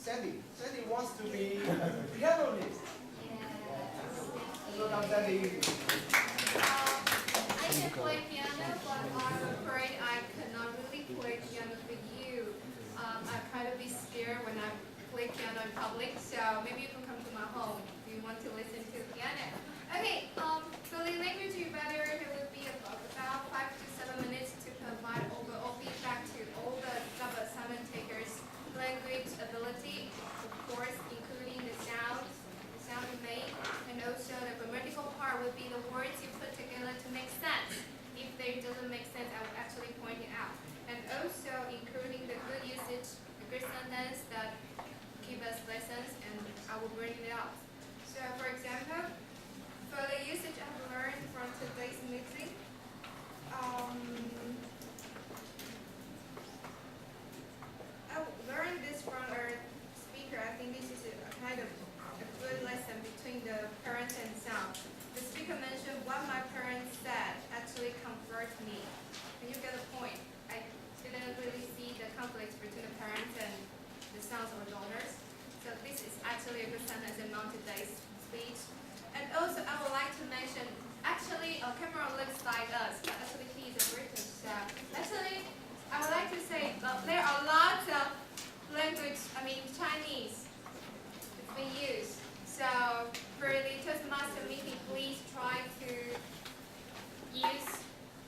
Sandy. Sandy wants to be pianist. Hello, Sandy. I can play piano, but I'm afraid I cannot really play piano for you. I kind of be scared when I play piano in public, so maybe you can come to my home if you want to listen to piano. Okay, so the language evaluator would be about 5 to 7 minutes to provide overall feedback to all the job assignment takers' language ability, of course, including the sound you make, and also the grammatical part would be the words you put together to make sense. If they doesn't make sense, I will actually point it out. And also including the good usage, the good sentence that give us lessons, and I will bring it up. So for example, for the usage I've learned from today's meeting, I learned this from our speaker. I think this is a kind of a good lesson between the parents and son. The speaker mentioned what my parents said actually comforts me. Can you get the point? I didn't really see the conflicts between the parents and the sons or daughters. So this is actually a good sentence among today's speech. And also I would like to mention, actually Cameron looks like us, but actually he is a British. So actually I would like to say there are lots of language, Chinese, it's been used. So for the Toastmaster meeting, please try to use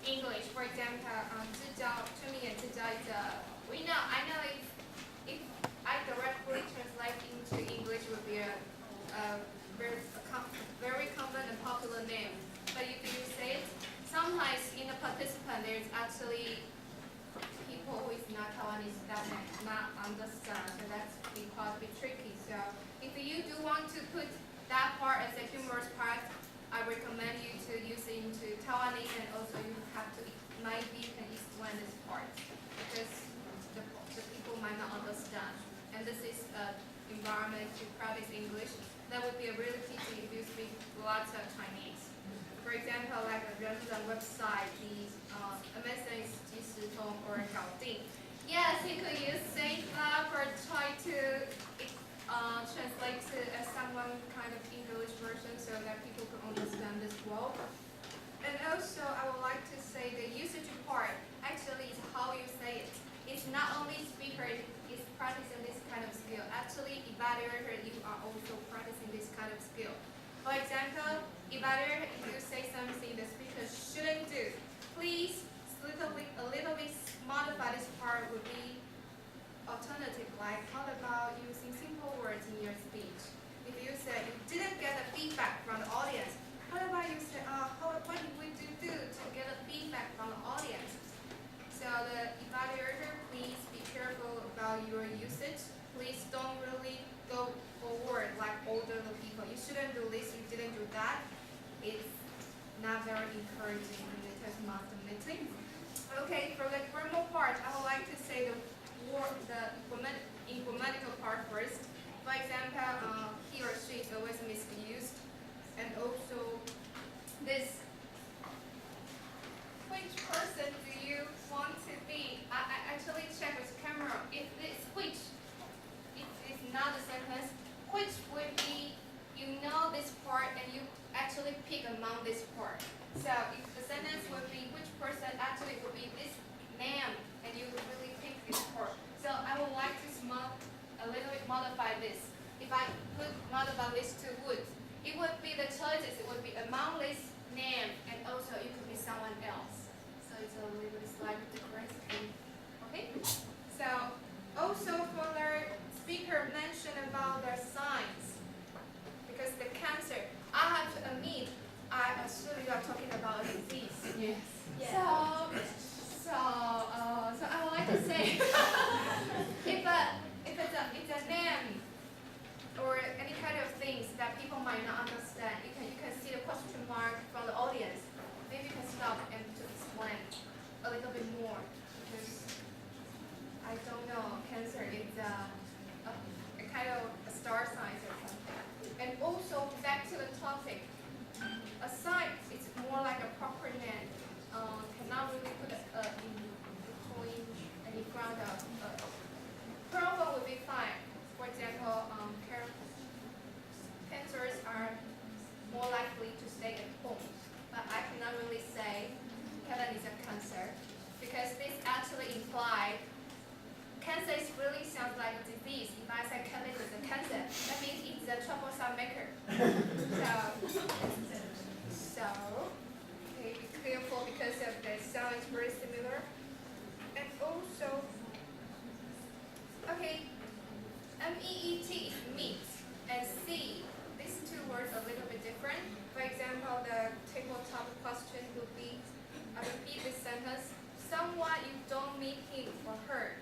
English. For example, 知道, 知名知道 is I know if I directly translate into English would be a very common and popular name. But if you say it, sometimes in the participant there's actually people who is not Taiwanese that may not understand, so that's quite a bit tricky. So if you do want to put that part as a humorous part, I recommend you to use it into Taiwanese, and also you have to, maybe you can explain this part, because the people might not understand. And this is an environment to practice English. That would be a really pity if you speak lots of Chinese. For example, like a restaurant website, the MSN is 即时通 or 搞定. Yes, you could use same lab or try to translate to someone kind of English version so that people can understand this well. And also, I would like to say the usage part actually is how you say it. It's not only speaker is practicing this kind of skill. Actually, evaluator, you are also practicing this kind of skill. For example, evaluator, if you say something the speaker shouldn't do, please a little bit modify this part would be alternative, like how about using simple words in your speech? If you say you didn't get a feedback from the audience, how about you say, what did we do to get a feedback from the audience? So the evaluator, please be careful about your usage. Please don't really go forward like older people. You shouldn't do this, you didn't do that. It's not very encouraging in the Toastmaster meeting. Okay, for the grammar part, I would like to say the grammatical part first. For example, he or she is always misused. And also this, which person do you want to be? I actually checked with camera. If this which, if it's not a sentence, which would be, you know this part and you actually pick among this part. So if the sentence would be which person actually would be this man, and you would really pick this part. So I would like to a little bit modify this. If I could modify this to would, it would be the choices. It would be among this name, and also it could be someone else. So it's a little bit slight difference. Okay. So also for the speaker mentioned about the signs, because the cancer, I have to admit, I assume you are talking about a disease. Yes. Yeah. So I would like to say, if it's a name or any kind of things that people might not understand, you can see the question mark from the audience. Maybe you can stop and to explain a little bit more, because I don't know, cancer is a kind of a star sign or something. And also back to the topic, a sign is more like a proper name. Cannot really put in between and in front of. Pronoun would be fine. For example, MEET is meet, and C, these two words are a little bit different. For example, the tabletop question would be, I repeat this sentence, someone you don't meet him or her,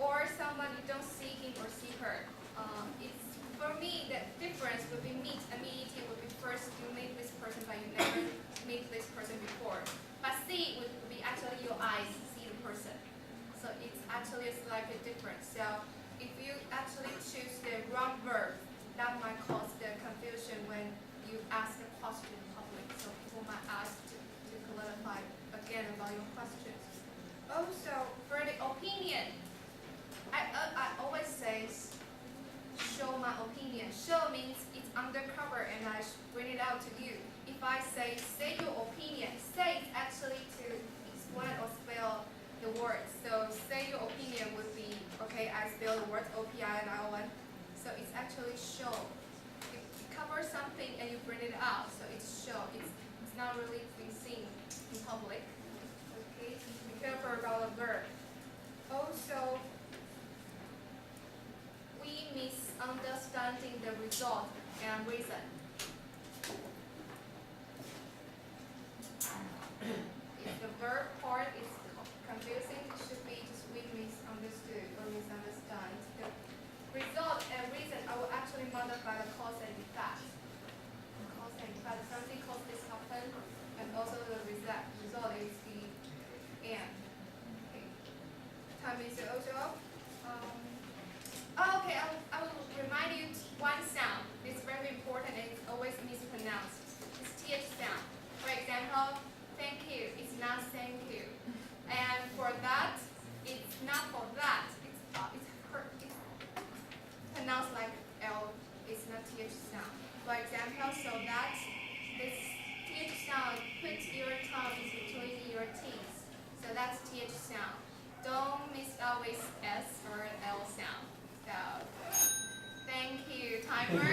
or someone you don't see him or see her. For me, the difference would be meet. MEET would be first you meet this person, but you never meet this person before. But see would be actually your eyes see the person. So it's actually a slightly different. So if you actually choose the wrong verb, that might cause the confusion when you ask a question in public. So people might ask to clarify again about your questions. Also, for the opinion, I always say show my opinion. Show means it's undercover and I bring it out to you. If I say your opinion, say is actually to explain or spell the words. So say your opinion would be, okay, I spell the words OPINION. So it's actually show. You cover something and you bring it out. So it's show. It's not really being seen in public. Okay, be careful about the verb. Also, we misunderstanding the result and reason. If the verb part is confusing, it should be just we misunderstood or misunderstand. The result and reason, I will actually modify the cause and effect. Cause and effect, something caused this happen, and also the result is the end. Okay. Time is also up. Okay, I will remind you one sound. It's very important and it's always mispronounced. It's TH sound. For example, thank you. It's not thank you. And for that, it's not for that. It's pronounced like L. It's not TH sound. For example, so that this TH sound, put your tongue between your teeth. So that's TH sound. Don't mix up with S or L sound. So, thank you, timer.